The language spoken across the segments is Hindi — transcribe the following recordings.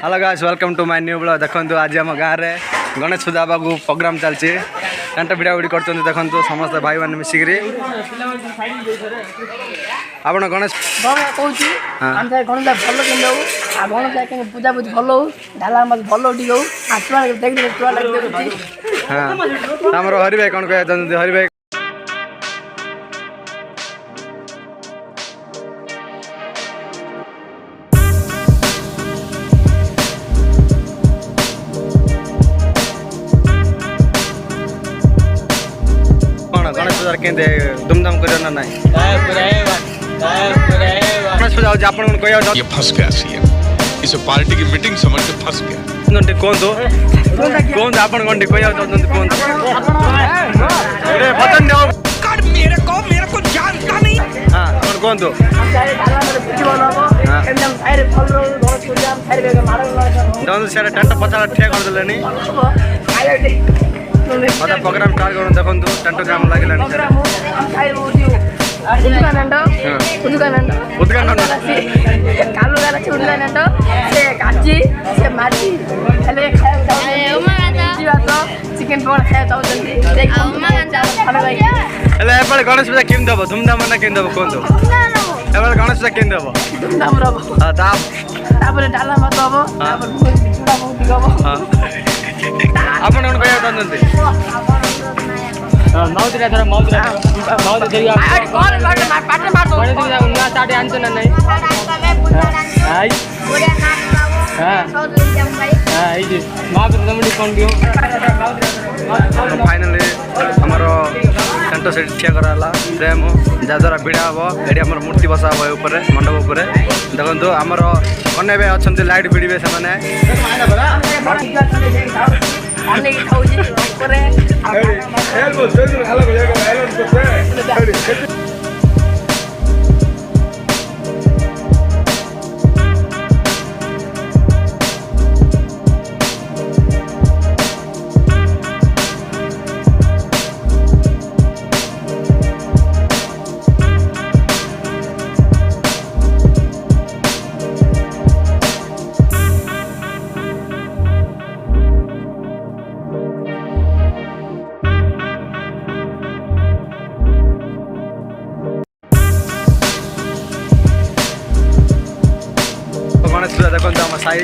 Hello guys welcome to my new blog. देखो आज आम गाँव में गणेश पूजा को प्रोग्राम चलती टेंट भिड़ा भिड़ी कर देखो समस्त भाई मैंने मिसिक आप गणेश गणेश भल गणेश पूजा पूजी भल हो ढाला भल उठी हो आम हरि भाई कौन कह हरि भाई गणेश पूजा के धूमधाम कर गणेश पूजा ये फंस गया सीएम इस पार्टी की मीटिंग समझ के फंस गया कौन आप मेरे को जानता नहीं कौन टेंट पचा ठिया करदे मतलब प्रोग्राम स्टार्ट करूँ देखो टेंट काम लगे चिकेन गणेश पूजा केम दब धूमधाम ना केम दब कहतु ए गणेश पूजा केम दब डाला मत आप कहते फाइनाली आमर टेंट से ठिया कराला फ्रेम जहाँद्वारा भिड़ा हम ये मूर्ति बसा हम मंडप उपर देखो आमर कन्या भाई अच्छा लाइट भिड़े से गणेश पूजा देखो आम साई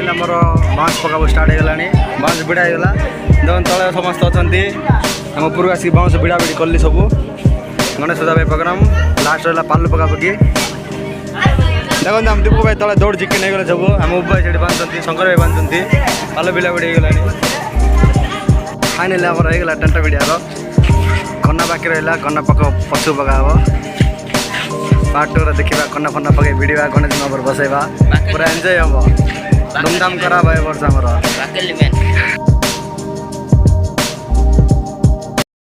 आमर बाँस पका स्टार्ट होगा बाँस भिड़ा होगा देखो तले समस्त अच्छा आम पूर्व आसिक बाँस भिड़ा भिड़ी कली सब गणेश पूजा प्रोग्राम लास्ट रहा पालु पका पकी देखो आम दीपक भाई तले दौड़ चिकेन हो गले सब आम भाई से बांधुंट शंकर भाई बांधुंट पाल भिड़ा भिड़ी होगा फाइनाली आम होगा टेंट भिड़ार कन्ना बाकी रहा कन्ना पक पशु पका हम पार्ट टू देखा कन्ना फन्ना पकई भिड़ा गणेश नंबर बसैबा पूरा एंजॉय हम धूमधाम करा भाई वर्ष आमर